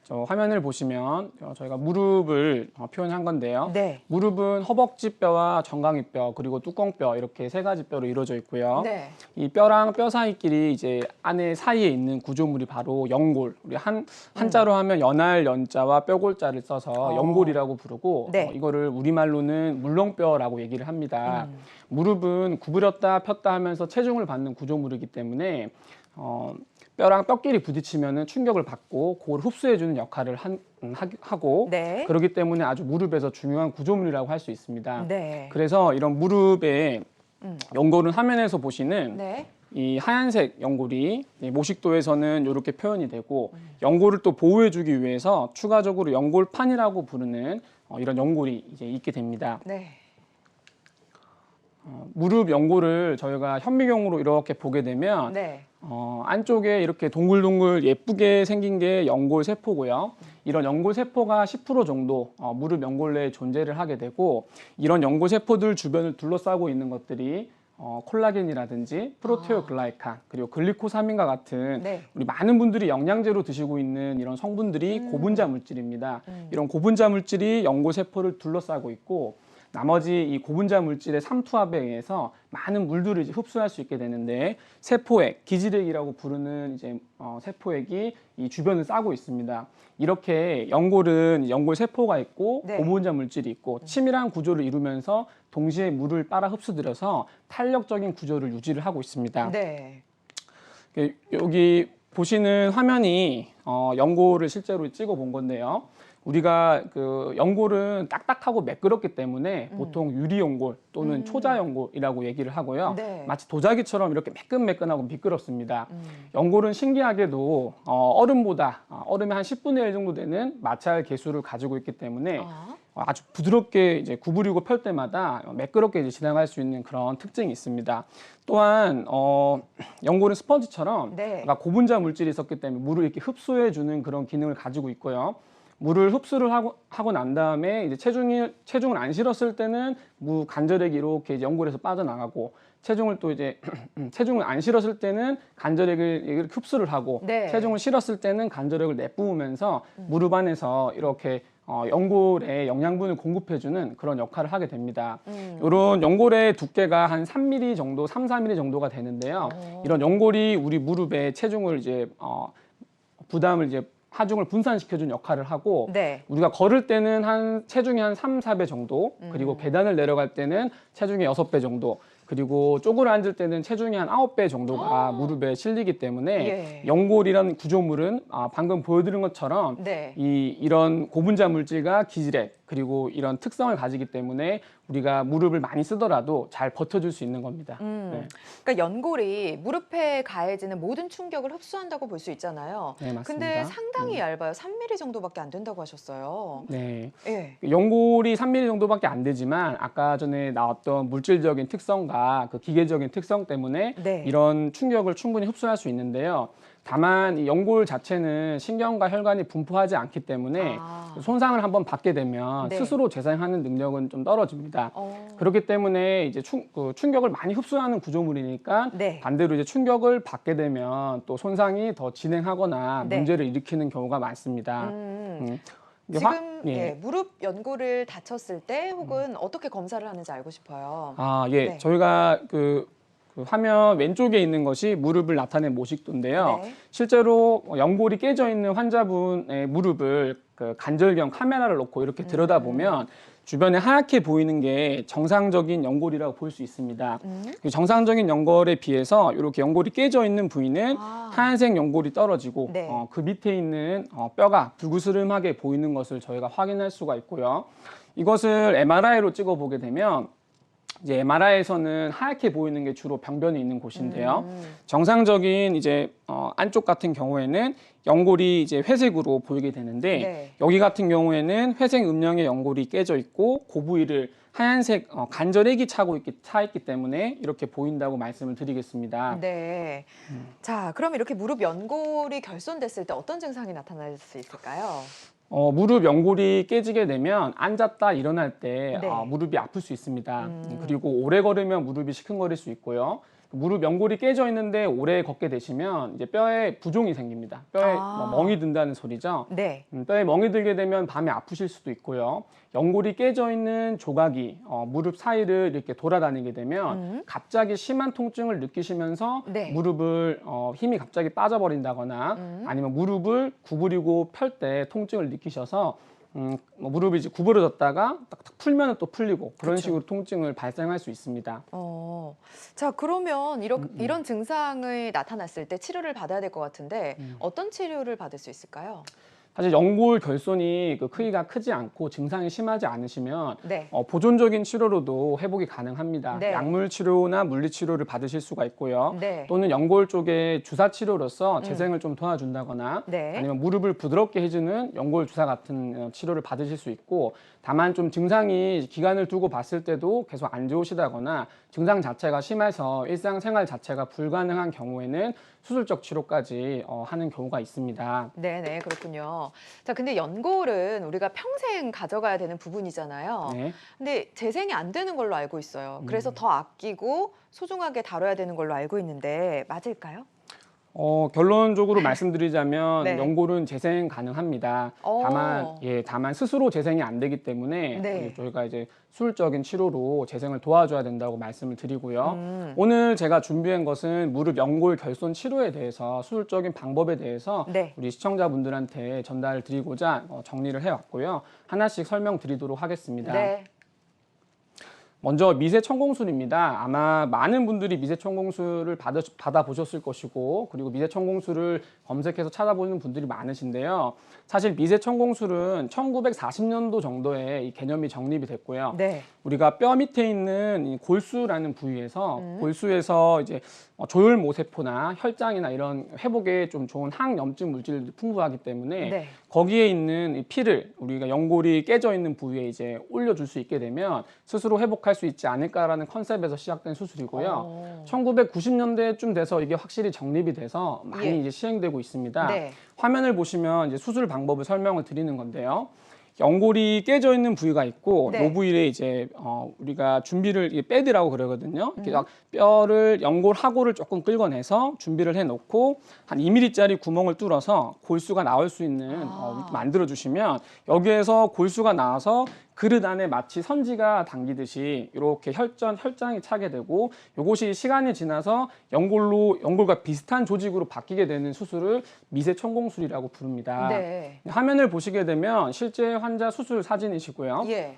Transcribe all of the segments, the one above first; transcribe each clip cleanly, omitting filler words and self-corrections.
저 화면을 보시면 저희가 무릎을 표현한 건데요. 네. 무릎은 허벅지뼈와 정강이뼈 그리고 뚜껑뼈 이렇게 세 가지 뼈로 이루어져 있고요. 네. 이 뼈랑 뼈 사이끼리 이제 안에 사이에 있는 구조물이 바로 연골. 우리 한자로 하면 연할 연자와 뼈골자를 써서 연골이라고 부르고 네. 이거를 우리말로는 물렁뼈라고 얘기를 합니다. 무릎은 구부렸다 폈다 하면서 체중을 받는 구조물이기 때문에 뼈랑 뼈끼리 부딪히면 충격을 받고 그걸 흡수해주는 역할을 하고 네. 그렇기 때문에 아주 무릎에서 중요한 구조물이라고 할 수 있습니다. 네. 그래서 이런 무릎의 연골은 화면에서 보시는 네. 이 하얀색 연골이 모식도에서는 이렇게 표현이 되고 연골을 또 보호해주기 위해서 추가적으로 연골판이라고 부르는 이런 연골이 이제 있게 됩니다. 네. 무릎 연골을 저희가 현미경으로 이렇게 보게 되면 네. 안쪽에 이렇게 동글동글 예쁘게 생긴 게 연골 세포고요. 이런 연골 세포가 10% 정도 무릎 연골 내에 존재를 하게 되고 이런 연골 세포들 주변을 둘러싸고 있는 것들이 콜라겐이라든지 프로테오글라이칸 그리고 글리코사민과 같은 네. 우리 많은 분들이 영양제로 드시고 있는 이런 성분들이 고분자 물질입니다. 이런 고분자 물질이 연골 세포를 둘러싸고 있고 나머지 이 고분자 물질의 삼투압에 의해서 많은 물들을 이제 흡수할 수 있게 되는데 세포액, 기질액이라고 부르는 이제 세포액이 이 주변을 싸고 있습니다. 이렇게 연골은 연골 세포가 있고 네. 고분자 물질이 있고 치밀한 구조를 이루면서 동시에 물을 빨아 흡수들여서 탄력적인 구조를 유지를 하고 있습니다. 네. 여기 보시는 화면이 연골을 실제로 찍어 본 건데요. 우리가 그 연골은 딱딱하고 매끄럽기 때문에 보통 유리 연골 또는 초자 연골이라고 얘기를 하고요. 네. 마치 도자기처럼 이렇게 매끈매끈하고 미끄럽습니다. 연골은 신기하게도 얼음보다 얼음의 한 10분의 1 정도 되는 마찰 계수를 가지고 있기 때문에 아주 부드럽게 이제 구부리고 펼 때마다 매끄럽게 이제 진행할 수 있는 그런 특징이 있습니다. 또한 연골은 스펀지처럼 네. 아까 고분자 물질이 있었기 때문에 물을 이렇게 흡수해 주는 그런 기능을 가지고 있고요. 물을 흡수를 하고 난 다음에 이제 체중을 안 실었을 때는 간절액이 이렇게 이제 연골에서 빠져나가고 체중을 또 이제 체중을 안 실었을 때는 간절액을 이렇게 흡수를 하고 네. 체중을 실었을 때는 간절액을 내뿜으면서 무릎 안에서 이렇게 연골에 영양분을 공급해주는 그런 역할을 하게 됩니다. 이런 연골의 두께가 한 3mm 정도, 3, 4mm 정도가 되는데요. 이런 연골이 우리 무릎에 체중을 이제 부담을 이제 하중을 분산시켜준 역할을 하고 네. 우리가 걸을 때는 체중이 한 3, 4배 정도 그리고 계단을 내려갈 때는 체중의 6배 정도 그리고 쪼그려 앉을 때는 체중이 한 9배 정도가 무릎에 실리기 때문에 예. 연골이라는 구조물은 방금 보여드린 것처럼 네. 이런 고분자 물질과 기질액 그리고 이런 특성을 가지기 때문에 우리가 무릎을 많이 쓰더라도 잘 버텨줄 수 있는 겁니다. 네. 그러니까 연골이 무릎에 가해지는 모든 충격을 흡수한다고 볼 수 있잖아요. 네, 맞습니다. 근데 상당히 얇아요. 3mm 정도밖에 안 된다고 하셨어요. 네. 예. 연골이 3mm 정도밖에 안 되지만 아까 전에 나왔던 물질적인 특성과 그 기계적인 특성 때문에 네. 이런 충격을 충분히 흡수할 수 있는데요. 다만 이 연골 자체는 신경과 혈관이 분포하지 않기 때문에 손상을 한번 받게 되면 네. 스스로 재생하는 능력은 좀 떨어집니다. 그렇기 때문에 이제 충격을 많이 흡수하는 구조물이니까 네. 반대로 이제 충격을 받게 되면 또 손상이 더 진행하거나 네. 문제를 일으키는 경우가 많습니다. 이게 지금 예. 예, 무릎 연골을 다쳤을 때 혹은 어떻게 검사를 하는지 알고 싶어요. 예. 네. 저희가 그 화면 왼쪽에 있는 것이 무릎을 나타낸 모식도인데요. 네. 실제로 연골이 깨져 있는 환자분의 무릎을 그 관절경 카메라를 놓고 이렇게 들여다보면 주변에 하얗게 보이는 게 정상적인 연골이라고 볼 수 있습니다. 그 정상적인 연골에 비해서 이렇게 연골이 깨져 있는 부위는 하얀색 연골이 떨어지고 네. 그 밑에 있는 뼈가 불그스름하게 보이는 것을 저희가 확인할 수가 있고요. 이것을 MRI로 찍어보게 되면 이제 MRI에서는 하얗게 보이는 게 주로 병변이 있는 곳인데요. 정상적인 이제 안쪽 같은 경우에는 연골이 이제 회색으로 보이게 되는데 네. 여기 같은 경우에는 회색 음영의 연골이 깨져 있고 그 부위를 하얀색 간절액이 차 있기 때문에 이렇게 보인다고 말씀을 드리겠습니다. 네. 자, 그럼 이렇게 무릎 연골이 결손됐을 때 어떤 증상이 나타날 수 있을까요? 무릎 연골이 깨지게 되면 앉았다 일어날 때 네. 무릎이 아플 수 있습니다. 그리고 오래 걸으면 무릎이 시큰거릴 수 있고요. 무릎 연골이 깨져 있는데 오래 걷게 되시면 이제 뼈에 부종이 생깁니다. 뼈에 뭐 멍이 든다는 소리죠. 네. 뼈에 멍이 들게 되면 밤에 아프실 수도 있고요. 연골이 깨져 있는 조각이 무릎 사이를 이렇게 돌아다니게 되면 갑자기 심한 통증을 느끼시면서 네. 무릎을 힘이 갑자기 빠져버린다거나 아니면 무릎을 구부리고 펼 때 통증을 느끼셔서 뭐 무릎이 이제 구부러졌다가 딱딱 풀면 또 풀리고 그런 그쵸. 식으로 통증을 발생할 수 있습니다. 자, 그러면 이런 증상이 나타났을 때 치료를 받아야 될 것 같은데 어떤 치료를 받을 수 있을까요? 사실 연골 결손이 그 크기가 크지 않고 증상이 심하지 않으시면 네. 보존적인 치료로도 회복이 가능합니다. 네. 약물 치료나 물리 치료를 받으실 수가 있고요. 네. 또는 연골 쪽에 주사 치료로서 재생을 좀 도와준다거나 네. 아니면 무릎을 부드럽게 해주는 연골 주사 같은 치료를 받으실 수 있고, 다만 좀 증상이 기간을 두고 봤을 때도 계속 안 좋으시다거나 증상 자체가 심해서 일상생활 자체가 불가능한 경우에는 수술적 치료까지 하는 경우가 있습니다. 네네, 그렇군요. 자, 근데 연골은 우리가 평생 가져가야 되는 부분이잖아요. 네. 근데 재생이 안 되는 걸로 알고 있어요. 그래서 더 아끼고 소중하게 다뤄야 되는 걸로 알고 있는데 맞을까요? 결론적으로 말씀드리자면 네. 연골은 재생 가능합니다. 다만 스스로 재생이 안 되기 때문에 네. 저희가 이제 수술적인 치료로 재생을 도와줘야 된다고 말씀을 드리고요. 음. 오늘 제가 준비한 것은 무릎 연골 결손 치료에 대해서 수술적인 방법에 대해서 네. 우리 시청자분들한테 전달을 드리고자 정리를 해왔고요. 하나씩 설명드리도록 하겠습니다. 네. 먼저 미세천공술입니다. 아마 많은 분들이 미세천공술을 받아보셨을 것이고, 그리고 미세천공술을 검색해서 찾아보는 분들이 많으신데요. 사실 미세천공술은 1940년도 정도에 이 개념이 정립이 됐고요. 네. 우리가 뼈 밑에 있는 이 골수라는 부위에서 골수에서 이제 조혈모세포나 혈장이나 이런 회복에 좀 좋은 항염증 물질들이 풍부하기 때문에 네. 거기에 있는 이 피를 우리가 연골이 깨져 있는 부위에 이제 올려줄 수 있게 되면 스스로 회복할 수 있지 않을까라는 컨셉에서 시작된 수술이고요. 1990년대쯤 돼서 이게 확실히 정립이 돼서 많이 예. 이제 시행되고 있습니다. 네. 화면을 보시면 이제 수술 방법을 설명을 드리는 건데요. 연골이 깨져 있는 부위가 있고, 네. 이 부위에 이제 우리가 준비를 패드라고 그러거든요. 이렇게 뼈를 연골 하고를 조금 끌어내서 준비를 해놓고 한 2mm짜리 구멍을 뚫어서 골수가 나올 수 있는 만들어 주시면 여기에서 골수가 나와서 그릇 안에 마치 선지가 당기듯이 이렇게 혈장이 차게 되고, 이것이 시간이 지나서 연골과 비슷한 조직으로 바뀌게 되는 수술을 미세천공술이라고 부릅니다. 네. 화면을 보시게 되면 실제 환자 수술 사진이시고요. 예.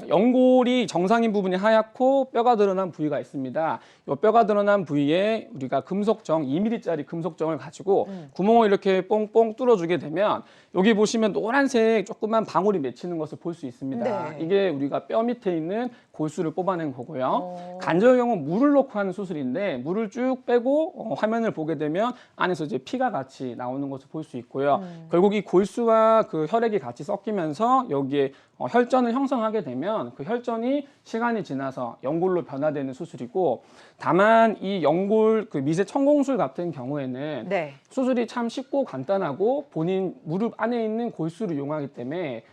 연골이 정상인 부분이 하얗고 뼈가 드러난 부위가 있습니다. 이 뼈가 드러난 부위에 우리가 금속정, 2mm짜리 금속정을 가지고 구멍을 이렇게 뽕뽕 뚫어주게 되면 여기 보시면 노란색 조그만 방울이 맺히는 것을 볼 수 있습니다. 네. 이게 우리가 뼈 밑에 있는 골수를 뽑아낸 거고요. 간절의 경우 물을 넣고 하는 수술인데 물을 쭉 빼고 화면을 보게 되면 안에서 이제 피가 같이 나오는 것을 볼 수 있고요. 결국 이 골수와 그 혈액이 같이 섞이면서 여기에 혈전을 형성하게 되면 그 혈전이 시간이 지나서 연골로 변화되는 수술이고, 다만 이 연골 그 미세천공술 같은 경우에는 네. 수술이 참 쉽고 간단하고 본인 무릎 안에 있는 골수를 이용하기 때문에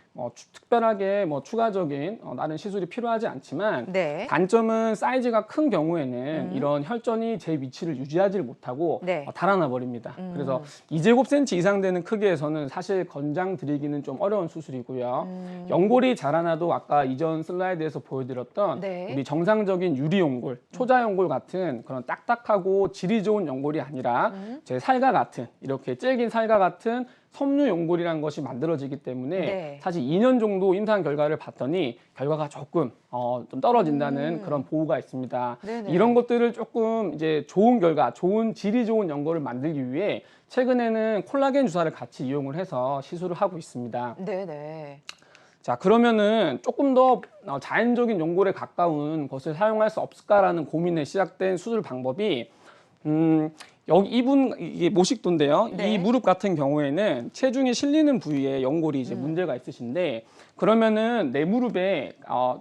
특별하게 추가적인 다른 시술이 필요하지 않지만, 네. 단점은 사이즈가 큰 경우에는 이런 혈전이 제 위치를 유지하지 못하고 네. 달아나 버립니다. 그래서 2제곱센치 이상 되는 크기에서는 사실 권장드리기는 좀 어려운 수술이고요. 연골이 자라나도 아까 이전 슬라이드에서 보여드렸던 네. 우리 정상적인 유리연골, 초자연골 같은 그런 딱딱하고 질이 좋은 연골이 아니라 제 살과 같은, 이렇게 질긴 살과 같은 섬유 연골이라는 것이 만들어지기 때문에 네. 사실 2년 정도 임상 결과를 봤더니 결과가 조금 좀 떨어진다는 그런 보고가 있습니다. 네네. 이런 것들을 조금 이제 좋은 결과, 좋은 질이 좋은 연골을 만들기 위해 최근에는 콜라겐 주사를 같이 이용을 해서 시술을 하고 있습니다. 네네. 자, 그러면은 조금 더 자연적인 연골에 가까운 것을 사용할 수 없을까라는 고민에 시작된 수술 방법이 이게 모식도인데요. 네. 이 무릎 같은 경우에는 체중이 실리는 부위에 연골이 이제 문제가 있으신데, 그러면은 내 무릎에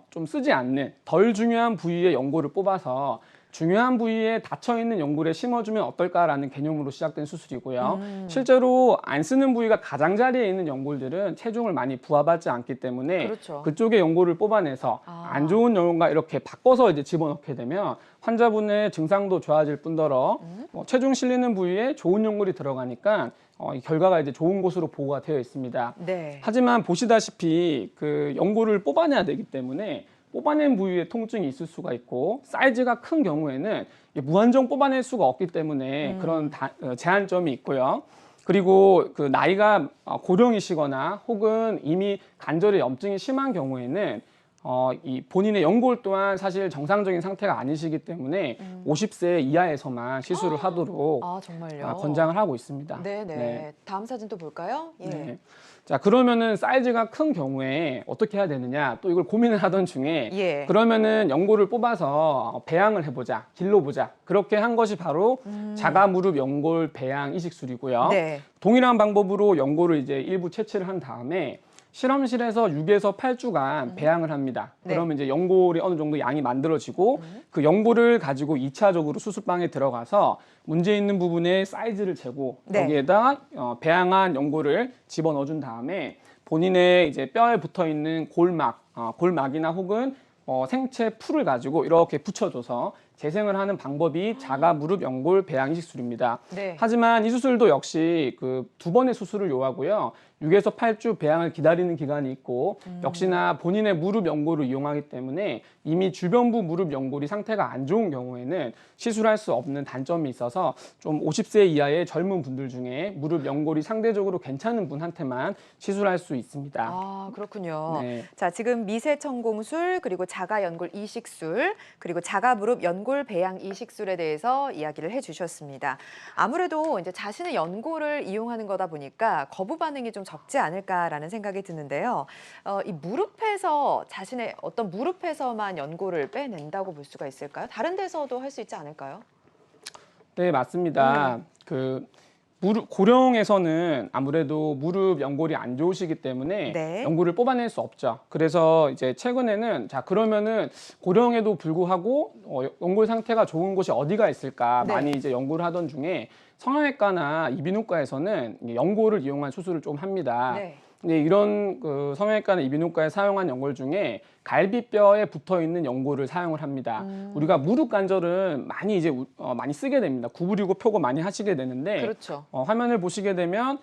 좀 쓰지 않는 덜 중요한 부위의 연골을 뽑아서 중요한 부위에 닫혀있는 연골에 심어주면 어떨까라는 개념으로 시작된 수술이고요. 실제로 안 쓰는 부위가 가장자리에 있는 연골들은 체중을 많이 부하받지 않기 때문에 그렇죠. 그쪽의 연골을 뽑아내서 안 좋은 연골과 이렇게 바꿔서 이제 집어넣게 되면 환자분의 증상도 좋아질 뿐더러 체중 실리는 부위에 좋은 연골이 들어가니까 이 결과가 이제 좋은 곳으로 보고가 되어 있습니다. 네. 하지만 보시다시피 그 연골을 뽑아내야 되기 때문에 뽑아낸 부위에 통증이 있을 수가 있고 사이즈가 큰 경우에는 무한정 뽑아낼 수가 없기 때문에 그런 제한점이 있고요. 그리고 그 나이가 고령이시거나 혹은 이미 관절에 염증이 심한 경우에는 이 본인의 연골 또한 사실 정상적인 상태가 아니시기 때문에 50세 이하에서만 시술을 하도록 아, 정말요? 권장을 하고 있습니다. 네네. 네. 다음 사진 또 볼까요? 예. 네. 자, 그러면은 사이즈가 큰 경우에 어떻게 해야 되느냐? 또 이걸 고민을 하던 중에 예. 그러면은 연골을 뽑아서 배양을 해보자, 길러보자. 그렇게 한 것이 바로 자가 무릎 연골 배양 이식술이고요. 네. 동일한 방법으로 연골을 이제 일부 채취를 한 다음에 실험실에서 6에서 8주간 배양을 합니다. 네. 그러면 이제 연골이 어느 정도 양이 만들어지고 그 연골을 가지고 2차적으로 수술방에 들어가서 문제 있는 부분의 사이즈를 재고 네. 여기에다 배양한 연골을 집어넣어 준 다음에 본인의 이제 뼈에 붙어 있는 골막이나 혹은 생체 풀을 가지고 이렇게 붙여줘서 재생을 하는 방법이 자가 무릎 연골 배양 이식술입니다. 네. 하지만 이 수술도 역시 그 2번의 수술을 요하고요. 6에서 8주 배양을 기다리는 기간이 있고 역시나 본인의 무릎 연골을 이용하기 때문에 이미 주변부 무릎 연골이 상태가 안 좋은 경우에는 시술할 수 없는 단점이 있어서 좀 50세 이하의 젊은 분들 중에 무릎 연골이 상대적으로 괜찮은 분한테만 시술할 수 있습니다. 아, 그렇군요. 네. 자, 지금 미세천공술, 그리고 자가연골 이식술, 그리고 자가무릎 연골 배양 이식술에 대해서 이야기를 해주셨습니다. 아무래도 이제 자신의 연골을 이용하는 거다 보니까 거부 반응이 좀 적지 않을까라는 생각이 드는데요. 이 무릎에서 자신의 어떤 무릎에서만 연골을 빼낸다고 볼 수가 있을까요? 다른 데서도 할 수 있지 않을까요? 네, 맞습니다. 그 고령에서는 아무래도 무릎 연골이 안 좋으시기 때문에 네. 연골을 뽑아낼 수 없죠. 그래서 이제 최근에는 자 그러면은 고령에도 불구하고 연골 상태가 좋은 곳이 어디가 있을까 네. 많이 이제 연구를 하던 중에 성형외과나 이비인후과에서는 연골을 이용한 수술을 좀 합니다. 네. 근데 이런 그 성형외과나 이비인후과에 사용한 연골 중에 갈비뼈에 붙어 있는 연골을 사용을 합니다. 우리가 무릎 관절은 많이 이제 많이 쓰게 됩니다. 구부리고 펴고 많이 하시게 되는데 그렇죠. 화면을 보시게 되면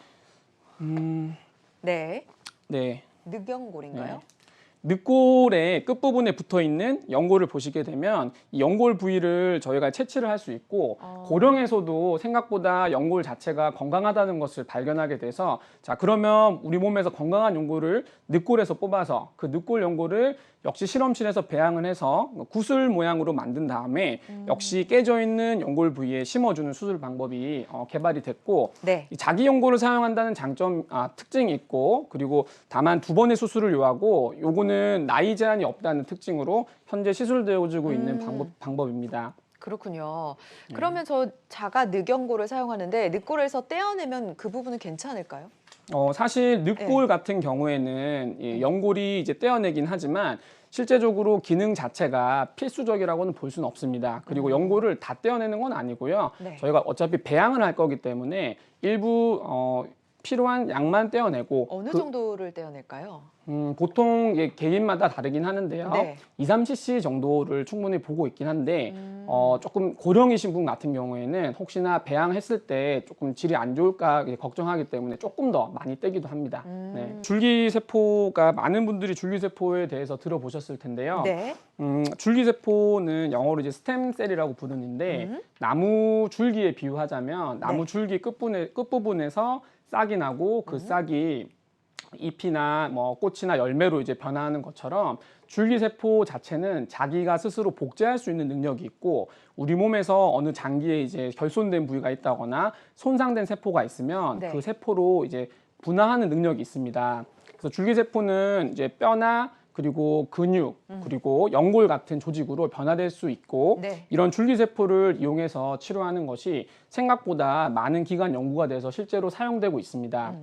네. 네. 늑연골인가요? 네. 늑골의 끝부분에 붙어 있는 연골을 보시게 되면 이 연골 부위를 저희가 채취를 할 수 있고 고령에서도 생각보다 연골 자체가 건강하다는 것을 발견하게 돼서 자 그러면 우리 몸에서 건강한 연골을 늑골에서 뽑아서 그 늑골 연골을 역시 실험실에서 배양을 해서 구슬 모양으로 만든 다음에 역시 깨져 있는 연골 부위에 심어주는 수술 방법이 개발이 됐고 네. 이 자기 연골을 사용한다는 특징이 있고 그리고 다만 2번의 수술을 요하고 요거는 나이 제한이 없다는 특징으로 현재 시술되어지고 있는 방법입니다. 그렇군요. 그러면 저 자가 늑연골을 사용하는데 늑골에서 떼어내면 그 부분은 괜찮을까요? 사실 늑골 같은 경우에는 이 연골이 이제 떼어내긴 하지만 실제적으로 기능 자체가 필수적이라고는 볼 수는 없습니다. 그리고 연골을 다 떼어내는 건 아니고요. 네. 저희가 어차피 배양을 할 거기 때문에 일부 필요한 양만 떼어내고 어느 정도를 떼어낼까요? 보통 이게 개인마다 다르긴 하는데요. 네. 2-3cc 정도를 충분히 보고 있긴 한데 조금 고령이신 분 같은 경우에는 혹시나 배양했을 때 조금 질이 안 좋을까 걱정하기 때문에 조금 더 많이 떼기도 합니다. 네. 줄기세포가 많은 분들이 줄기세포에 대해서 들어보셨을 텐데요. 네. 줄기세포는 영어로 이제 스템셀이라고 부르는데 나무 줄기에 비유하자면 나무 줄기 끝부분에서 싹이 나고 그 싹이 잎이나 뭐 꽃이나 열매로 이제 변화하는 것처럼 줄기세포 자체는 자기가 스스로 복제할 수 있는 능력이 있고 우리 몸에서 어느 장기에 이제 결손된 부위가 있다거나 손상된 세포가 있으면 네. 그 세포로 이제 분화하는 능력이 있습니다. 그래서 줄기세포는 이제 뼈나 그리고 근육 그리고 연골 같은 조직으로 변화될 수 있고 네. 이런 줄기세포를 이용해서 치료하는 것이 생각보다 많은 기간 연구가 돼서 실제로 사용되고 있습니다.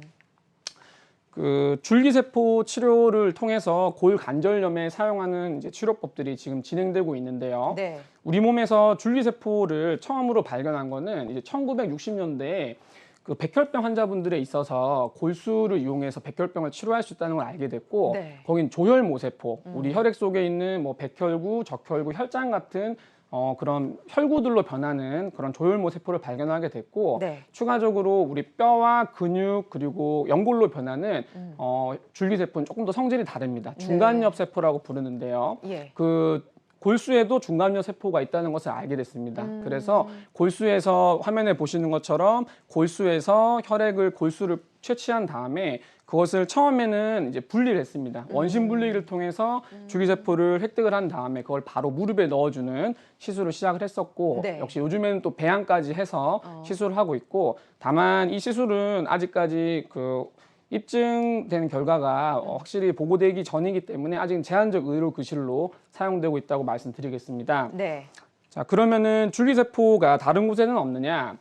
그 줄기세포 치료를 통해서 골관절염에 사용하는 이제 치료법들이 지금 진행되고 있는데요. 네. 우리 몸에서 줄기세포를 처음으로 발견한 거는 이제 1960년대에 그 백혈병 환자분들에 있어서 골수를 이용해서 백혈병을 치료할 수 있다는 걸 알게 됐고, 네. 거긴 조혈모세포, 우리 혈액 속에 있는 뭐 백혈구, 적혈구, 혈장 같은 그런 혈구들로 변하는 그런 조혈모세포를 발견하게 됐고, 네. 추가적으로 우리 뼈와 근육 그리고 연골로 변하는 줄기세포는 조금 더 성질이 다릅니다. 중간엽세포라고 부르는데요. 예. 그 골수에도 중간엽 세포가 있다는 것을 알게 됐습니다. 그래서 골수에서 화면에 보시는 것처럼 골수에서 골수를 채취한 다음에 그것을 처음에는 이제 분리를 했습니다. 원심 분리를 통해서 줄기세포를 획득을 한 다음에 그걸 바로 무릎에 넣어주는 시술을 시작을 했었고, 네. 역시 요즘에는 또 배양까지 해서 시술을 하고 있고, 다만 이 시술은 아직까지 그 입증된 결과가 확실히 보고되기 전이기 때문에 아직 제한적 의료 기술로 사용되고 있다고 말씀드리겠습니다. 네. 자, 그러면은 줄기세포가 다른 곳에는 없느냐?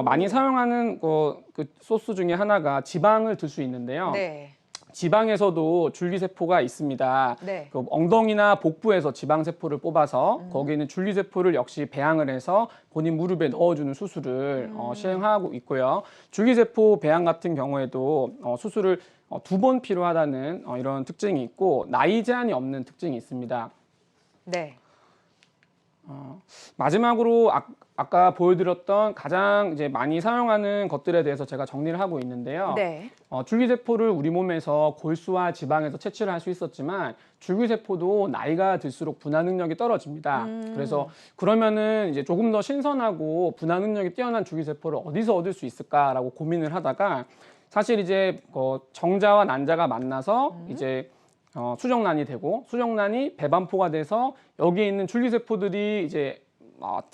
많이 사용하는 그 소스 중에 하나가 지방을 들 수 있는데요. 네. 지방에서도 줄기세포가 있습니다. 네. 그 엉덩이나 복부에서 지방세포를 뽑아서 거기에 있는 줄기세포를 역시 배양을 해서 본인 무릎에 넣어주는 수술을 시행하고 있고요. 줄기세포 배양 같은 경우에도 수술을 2번 필요하다는 이런 특징이 있고, 나이 제한이 없는 특징이 있습니다. 네. 마지막으로 아까 보여드렸던 가장 이제 많이 사용하는 것들에 대해서 제가 정리를 하고 있는데요. 네. 줄기세포를 우리 몸에서 골수와 지방에서 채취를 할 수 있었지만, 줄기세포도 나이가 들수록 분화 능력이 떨어집니다. 그래서 그러면은 이제 조금 더 신선하고 분화 능력이 뛰어난 줄기세포를 어디서 얻을 수 있을까라고 고민을 하다가, 사실 이제 정자와 난자가 만나서 이제 수정란이 되고, 수정란이 배반포가 돼서 여기에 있는 줄기세포들이 이제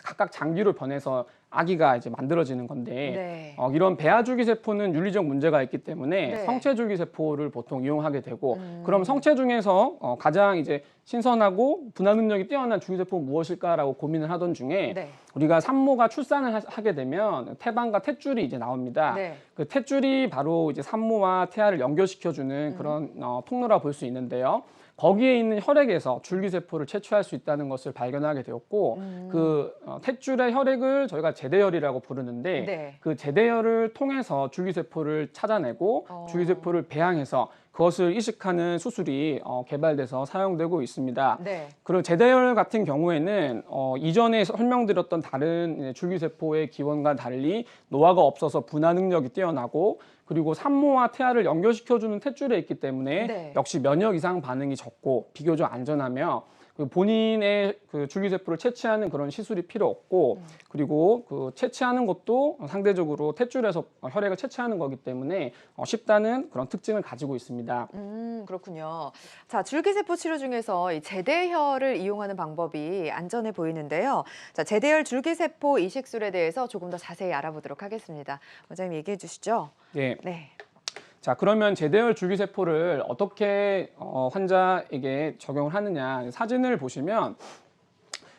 각각 장기로 변해서 아기가 이제 만들어지는 건데, 네. 이런 배아줄기세포는 윤리적 문제가 있기 때문에 네. 성체줄기세포를 보통 이용하게 되고, 그럼 성체 중에서 가장 이제 신선하고 분화 능력이 뛰어난 줄기세포는 무엇일까라고 고민을 하던 중에 네. 우리가 산모가 출산을 하게 되면 태반과 탯줄이 이제 나옵니다. 네. 그 탯줄이 바로 이제 산모와 태아를 연결시켜주는 그런 통로라 볼 수 있는데요. 거기에 있는 혈액에서 줄기세포를 채취할 수 있다는 것을 발견하게 되었고, 그 탯줄의 혈액을 저희가 제대혈이라고 부르는데, 네. 그 제대혈을 통해서 줄기세포를 찾아내고 줄기세포를 배양해서 그것을 이식하는 수술이 개발돼서 사용되고 있습니다. 네. 그리고 제대혈 같은 경우에는 이전에 설명드렸던 다른 줄기세포의 기원과 달리 노화가 없어서 분화 능력이 뛰어나고, 그리고 산모와 태아를 연결시켜주는 탯줄에 있기 때문에 네. 역시 면역 이상 반응이 적고 비교적 안전하며, 그 본인의 그 줄기세포를 채취하는 그런 시술이 필요 없고, 그리고 그 채취하는 것도 상대적으로 탯줄에서 혈액을 채취하는 거기 때문에 쉽다는 그런 특징을 가지고 있습니다. 그렇군요. 자, 줄기세포 치료 중에서 이 제대혈을 이용하는 방법이 안전해 보이는데요. 자, 제대혈 줄기세포 이식술에 대해서 조금 더 자세히 알아보도록 하겠습니다. 원장님 얘기해 주시죠. 예. 네. 자, 그러면 제대혈 줄기세포를 어떻게 환자에게 적용을 하느냐, 사진을 보시면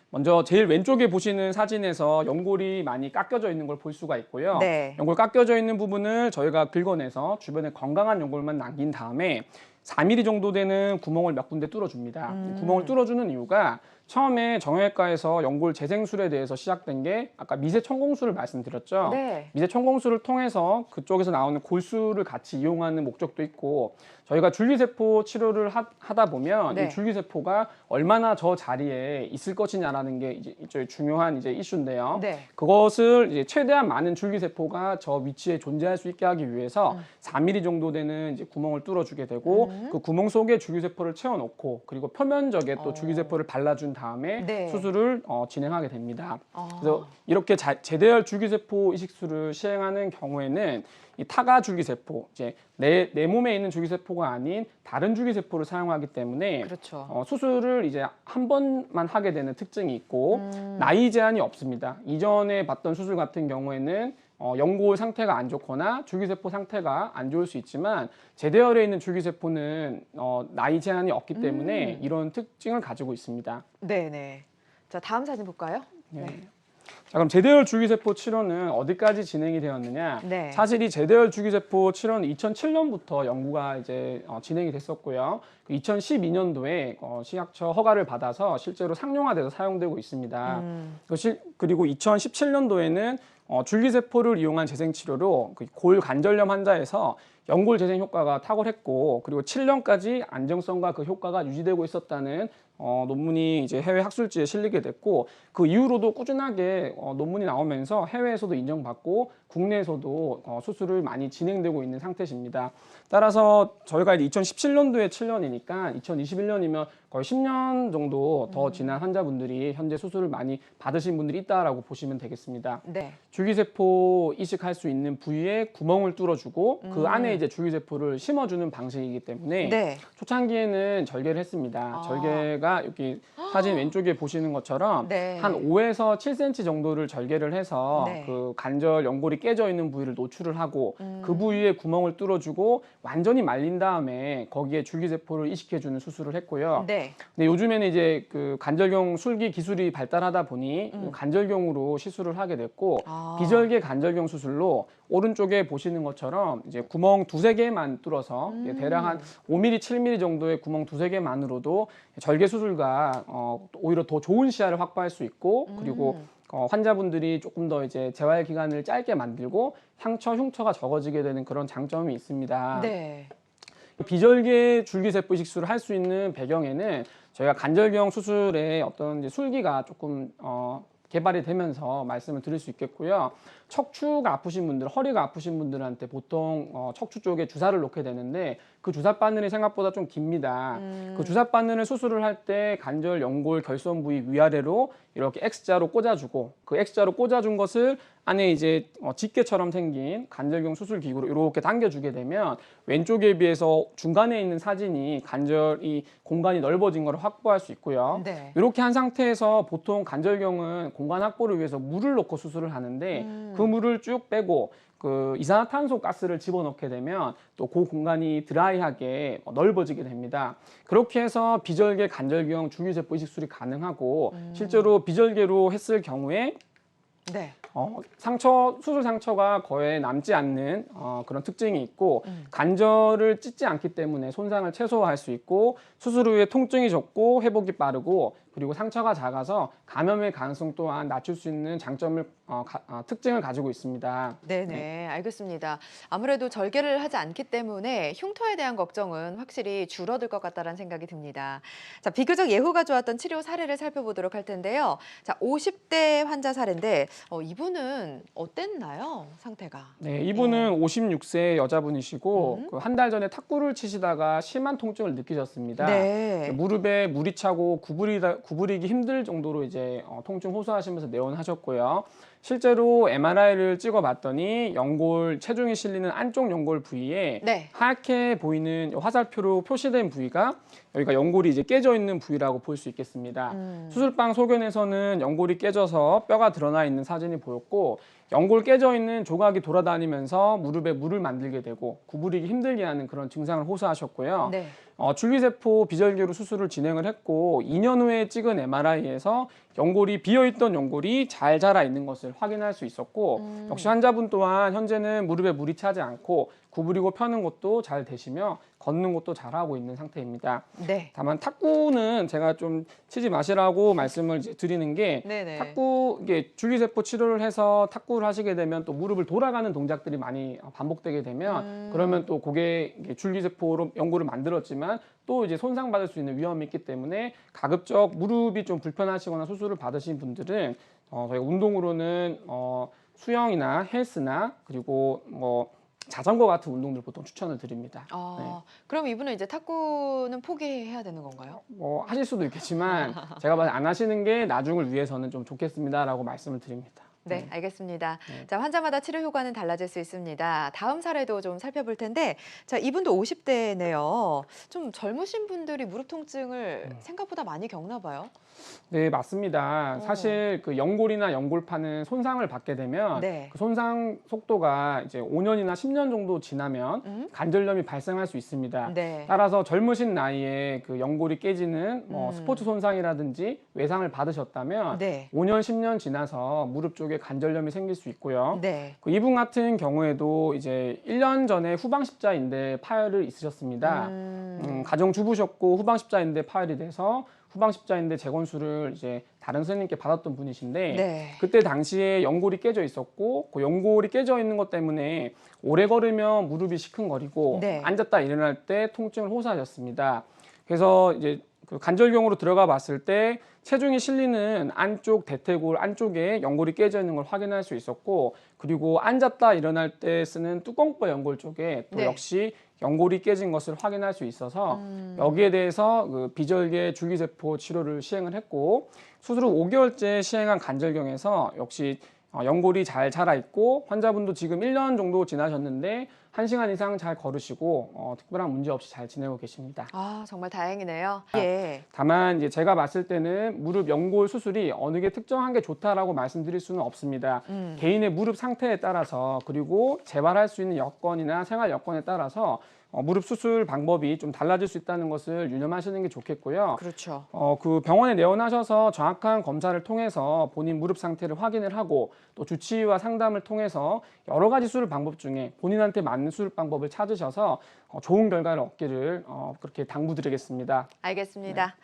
먼저 제일 왼쪽에 보시는 사진에서 연골이 많이 깎여져 있는 걸 볼 수가 있고요. 네. 연골 깎여져 있는 부분을 저희가 긁어내서 주변에 건강한 연골만 남긴 다음에 4mm 정도 되는 구멍을 몇 군데 뚫어줍니다. 이 구멍을 뚫어주는 이유가, 처음에 정형외과에서 연골 재생술에 대해서 시작된 게 아까 미세천공술을 말씀드렸죠. 네. 미세천공술을 통해서 그쪽에서 나오는 골수를 같이 이용하는 목적도 있고, 저희가 줄기세포 치료를 하다 보면 네. 이 줄기세포가 얼마나 저 자리에 있을 것이냐라는 게 이제 중요한 이제 이슈인데요. 네. 그것을 이제 최대한 많은 줄기세포가 저 위치에 존재할 수 있게 하기 위해서 4mm 정도 되는 이제 구멍을 뚫어주게 되고, 그 구멍 속에 줄기세포를 채워놓고, 그리고 표면적에 또 줄기세포를 발라준 다음에 네. 수술을 진행하게 됩니다. 그래서 이렇게 제대혈 줄기세포 이식술을 시행하는 경우에는 이 타가 줄기세포, 이제 내 몸에 있는 줄기세포가 아닌 다른 줄기세포를 사용하기 때문에 그렇죠. 수술을 이제 한 번만 하게 되는 특징이 있고, 나이 제한이 없습니다. 이전에 봤던 수술 같은 경우에는 연골 상태가 안 좋거나 줄기세포 상태가 안 좋을 수 있지만, 제대혈에 있는 줄기세포는 나이 제한이 없기 때문에 이런 특징을 가지고 있습니다. 네네. 자, 다음 사진 볼까요? 네. 자, 그럼 제대혈 줄기세포 치료는 어디까지 진행이 되었느냐? 네. 사실 이 제대혈 줄기세포 치료는 2007년부터 연구가 이제 진행이 됐었고요. 2012년도에 식약처 허가를 받아서 실제로 상용화돼서 사용되고 있습니다. 그리고 2017년도에는 줄기세포를 이용한 재생치료로 골 관절염 환자에서 연골 재생 효과가 탁월했고, 그리고 7년까지 안정성과 그 효과가 유지되고 있었다는 논문이 이제 해외 학술지에 실리게 됐고, 그 이후로도 꾸준하게 논문이 나오면서 해외에서도 인정받고 국내에서도 수술을 많이 진행되고 있는 상태십니다. 따라서 저희가 이제 2017년도에 7년이니까 2021년이면 거의 10년 정도 더 지난 환자분들이 현재 수술을 많이 받으신 분들이 있다라고 보시면 되겠습니다. 네. 줄기세포 이식할 수 있는 부위에 구멍을 뚫어주고 그 안에 이제 줄기세포를 심어주는 방식이기 때문에 네. 초창기에는 절개를 했습니다. 아. 절개가 여기 사진 왼쪽에 보시는 것처럼 네. 한 5에서 7cm 정도를 절개를 해서 네. 그 관절 연골이 깨져 있는 부위를 노출을 하고 그 부위에 구멍을 뚫어주고 완전히 말린 다음에 거기에 줄기세포를 이식해주는 수술을 했고요. 네. 근데 요즘에는 이제 그 관절경 술기 기술이 발달하다 보니 관절경으로 시술을 하게 됐고 아. 비절개 관절경 수술로 오른쪽에 보시는 것처럼 이제 구멍 두세 개만 뚫어서 대략 한 5mm, 7mm 정도의 구멍 두세 개만으로도 절개 수술과 오히려 더 좋은 시야를 확보할 수 있고 그리고 환자분들이 조금 더 이제 재활 기간을 짧게 만들고 상처, 흉터가 적어지게 되는 그런 장점이 있습니다. 네. 비절개 줄기세포 이식술을 할 수 있는 배경에는 저희가 관절경 수술의 어떤 이제 술기가 조금 개발이 되면서 말씀을 드릴 수 있겠고요. 척추가 아프신 분들, 허리가 아프신 분들한테 보통 척추 쪽에 주사를 놓게 되는데 그 주사 바늘이 생각보다 좀 깁니다. 그 주사 바늘을 수술을 할 때 관절, 연골, 결손 부위 위아래로 이렇게 X자로 꽂아주고 그 X자로 꽂아준 것을 안에 이제 집게처럼 생긴 관절경 수술 기구로 이렇게 당겨주게 되면 왼쪽에 비해서 중간에 있는 사진이 관절이 공간이 넓어진 걸 확보할 수 있고요. 네. 이렇게 한 상태에서 보통 관절경은 공간 확보를 위해서 물을 넣고 수술을 하는데 그 물을 쭉 빼고 그 이산화탄소 가스를 집어넣게 되면 또 그 공간이 드라이하게 넓어지게 됩니다. 그렇게 해서 비절개 관절경 줄기세포 이식술이 가능하고 실제로 비절개로 했을 경우에 네. 수술 상처가 거의 남지 않는 그런 특징이 있고 관절을 찢지 않기 때문에 손상을 최소화할 수 있고 수술 후에 통증이 적고 회복이 빠르고 그리고 상처가 작아서 감염의 가능성 또한 낮출 수 있는 장점을 특징을 가지고 있습니다. 네네, 알겠습니다. 아무래도 절개를 하지 않기 때문에 흉터에 대한 걱정은 확실히 줄어들 것 같다는 생각이 듭니다. 자, 비교적 예후가 좋았던 치료 사례를 살펴보도록 할 텐데요. 자, 50대 환자 사례인데 이분은 어땠나요, 상태가? 네, 이분은 56세 여자분이시고 그 한 달 전에 탁구를 치시다가 심한 통증을 느끼셨습니다. 네. 무릎에 물이 차고 구부리기 힘들 정도로 이제 통증 호소하시면서 내원하셨고요. 실제로 MRI를 찍어봤더니 연골 체중이 실리는 안쪽 연골 부위에 네. 하얗게 보이는 화살표로 표시된 부위가 여기가 연골이 이제 깨져 있는 부위라고 볼 수 있겠습니다. 수술방 소견에서는 연골이 깨져서 뼈가 드러나 있는 사진이 보였고 연골 깨져 있는 조각이 돌아다니면서 무릎에 물을 만들게 되고 구부리기 힘들게 하는 그런 증상을 호소하셨고요. 네. 줄기세포 비절개로 수술을 진행을 했고 2년 후에 찍은 MRI에서 연골이 비어있던 연골이 잘 자라 있는 것을 확인할 수 있었고 역시 환자분 또한 현재는 무릎에 물이 차지 않고 구부리고 펴는 것도 잘 되시며 걷는 것도 잘하고 있는 상태입니다. 네. 다만 탁구는 제가 좀 치지 마시라고 말씀을 이제 드리는 게 네네. 이게 줄기세포 치료를 해서 탁구를 하시게 되면 또 무릎을 돌아가는 동작들이 많이 반복되게 되면 그러면 또 그게 줄기세포로 연골을 만들었지만 또 이제 손상받을 수 있는 위험이 있기 때문에 가급적 무릎이 좀 불편하시거나 수술을 받으신 분들은 저희가 운동으로는 수영이나 헬스나 그리고 자전거 같은 운동들 보통 추천을 드립니다. 그럼 이분은 이제 탁구는 포기해야 되는 건가요? 하실 수도 있겠지만 제가 봐서 안 하시는 게 나중을 위해서는 좀 좋겠습니다라고 말씀을 드립니다. 네, 알겠습니다. 네. 자, 환자마다 치료 효과는 달라질 수 있습니다. 다음 사례도 좀 살펴볼 텐데, 자, 이분도 50대네요. 좀 젊으신 분들이 무릎 통증을 생각보다 많이 겪나 봐요. 네, 맞습니다. 어. 사실 그 연골이나 연골판은 손상을 받게 되면 네. 그 손상 속도가 이제 5년이나 10년 정도 지나면 관절염이 발생할 수 있습니다. 네. 따라서 젊으신 나이에 그 연골이 깨지는 뭐 음. 스포츠 손상이라든지 외상을 받으셨다면 네. 5년, 10년 지나서 무릎 쪽에 관절염이 생길 수 있고요. 네. 그 이분 같은 경우에도 이제 1년 전에 후방 십자인대 파열을 있으셨습니다. 가정 주부셨고 후방 십자인대 파열이 돼서 후방 십자인대 재건수를 이제 다른 선생님께 받았던 분이신데 네. 그때 당시에 연골이 깨져 있었고 그 연골이 깨져 있는 것 때문에 오래 걸으면 무릎이 시큰거리고 네. 앉았다 일어날 때 통증을 호소하셨습니다. 그래서 이제 그 관절경으로 들어가 봤을 때 체중이 실리는 안쪽 대퇴골 안쪽에 연골이 깨져 있는 걸 확인할 수 있었고 그리고 앉았다 일어날 때 쓰는 뚜껑뼈 연골 쪽에 또 네. 역시 연골이 깨진 것을 확인할 수 있어서 여기에 대해서 그 비절개 줄기세포 치료를 시행을 했고 수술 후 5개월째 시행한 관절경에서 역시 연골이 잘 자라 있고 환자분도 지금 1년 정도 지나셨는데 1시간 이상 잘 걸으시고 특별한 문제 없이 잘 지내고 계십니다. 아, 정말 다행이네요. 예. 다만 이제 제가 봤을 때는 무릎 연골 수술이 어느 게 특정한 게 좋다라고 말씀드릴 수는 없습니다. 개인의 무릎 상태에 따라서 그리고 재발할 수 있는 여건이나 생활 여건에 따라서 무릎 수술 방법이 좀 달라질 수 있다는 것을 유념하시는 게 좋겠고요. 그렇죠. 그 병원에 내원하셔서 정확한 검사를 통해서 본인 무릎 상태를 확인을 하고 또 주치의와 상담을 통해서 여러 가지 수술 방법 중에 본인한테 맞는 수술 방법을 찾으셔서 좋은 결과를 얻기를 그렇게 당부드리겠습니다. 알겠습니다.